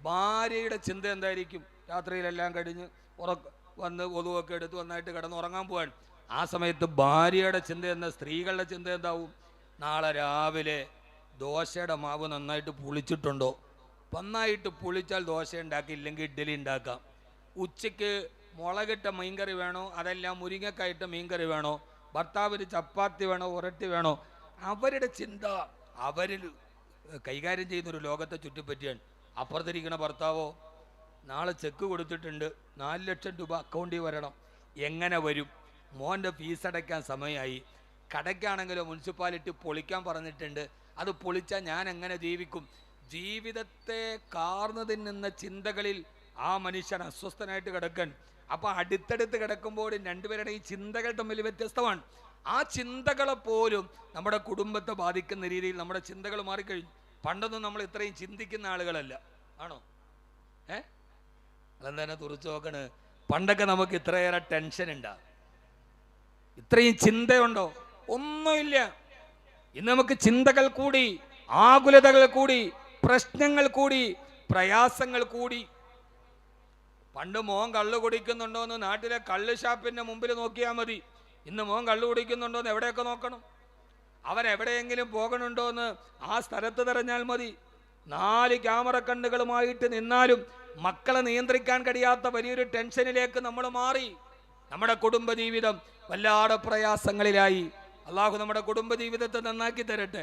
[SPEAKER 1] ഭാര്യയുടെ ചിന്ത എന്തായിരിക്കും? രാത്രിയിലെല്ലാം കഴിഞ്ഞ് വന്ന് ഒതുവൊക്കെ എടുത്ത് നന്നായിട്ട് കിടന്ന് ഉറങ്ങാൻ പോവാണ്. ആ സമയത്ത് ഭാര്യയുടെ ചിന്ത എന്താ? സ്ത്രീകളുടെ ചിന്ത എന്താവും? നാളെ രാവിലെ ദോശയുടെ മാവ് നന്നായിട്ട് പുളിച്ചിട്ടുണ്ടോ? നന്നായിട്ട് പുളിച്ചാൽ ദോശ ഉണ്ടാക്കിയില്ലെങ്കിൽ ഇഡ്ഡലി ഉണ്ടാക്കാം. ഉച്ചയ്ക്ക് മുളകിട്ട മീൻകറി വേണോ, അതെല്ലാം മുരിങ്ങക്കായിട്ട് മീൻകറി വേണോ, ഭർത്താവിന് ചപ്പാത്തി വേണോ, ഉരട്ടി വേണോ? അവരുടെ ചിന്ത അവരിൽ കൈകാര്യം ചെയ്യുന്നൊരു ലോകത്തെ ചുറ്റിപ്പറ്റിയാണ്. അപ്പുറത്തിരിക്കുന്ന ഭർത്താവോ, നാളെ ചെക്ക് കൊടുത്തിട്ടുണ്ട്, 4 ലക്ഷം രൂപ അക്കൗണ്ടിൽ വരണം. എങ്ങനെ വരും? മോൻ്റെ ഫീസ് അടയ്ക്കാൻ സമയമായി. കടയ്ക്കാണെങ്കിലോ മുനിസിപ്പാലിറ്റി പൊളിക്കാൻ പറഞ്ഞിട്ടുണ്ട്, അത് പൊളിച്ചാൽ ഞാൻ എങ്ങനെ ജീവിക്കും? ജീവിതത്തെ കാർന്നു തിന്നുന്ന ചിന്തകളിൽ ആ മനുഷ്യൻ അസ്വസ്ഥനായിട്ട് കിടക്കാൻ. അപ്പോൾ അടുത്തടുത്ത് കിടക്കുമ്പോൾ രണ്ടുപേരുടെ ഈ ചിന്തകൾ തമ്മിൽ വ്യത്യസ്തമാണ്. ആ ചിന്തകളെ പോലും നമ്മുടെ കുടുംബത്തെ ബാധിക്കുന്ന രീതിയിൽ നമ്മുടെ ചിന്തകൾ മാറിക്കഴിഞ്ഞു. പണ്ടൊന്നും നമ്മൾ ഇത്രയും ചിന്തിക്കുന്ന ആളുകളല്ല, ആണോ? അതെന്താ തുറച്ചു നോക്കണ്? പണ്ടൊക്കെ നമുക്ക് ഇത്രയേറെ ടെൻഷൻ ഉണ്ടാ, ഇത്രയും ചിന്തയുണ്ടോ? ഒന്നുമില്ല. ഇന്ന് നമുക്ക് ചിന്തകൾ കൂടി, ആകുലതകൾ കൂടി, പ്രശ്നങ്ങൾ കൂടി, പ്രയാസങ്ങൾ കൂടി. പണ്ട് മോൻ കള്ളു കുടിക്കുന്നുണ്ടോ എന്ന് നാട്ടിലെ കള്ള് ഷാപ്പിന്റെ മുമ്പിൽ നോക്കിയാൽ മതി. ഇന്ന് മോൻ കള്ളു കുടിക്കുന്നുണ്ടോ എന്ന് എവിടെയൊക്കെ നോക്കണം? അവൻ എവിടെയെങ്കിലും പോകണുണ്ടോ എന്ന് ആ സ്ഥലത്ത് തിരഞ്ഞാൽ മതി. 4 ക്യാമറ കണ്ണുകളുമായിട്ട് നിന്നാലും മക്കളെ നിയന്ത്രിക്കാൻ കഴിയാത്ത വലിയൊരു ടെൻഷനിലേക്ക് നമ്മൾ മാറി. നമ്മുടെ കുടുംബജീവിതം വല്ലാതെ പ്രയാസങ്ങളിലായി. അള്ളാഹു നമ്മുടെ കുടുംബജീവിതത്തെ നന്നാക്കി തരട്ടെ.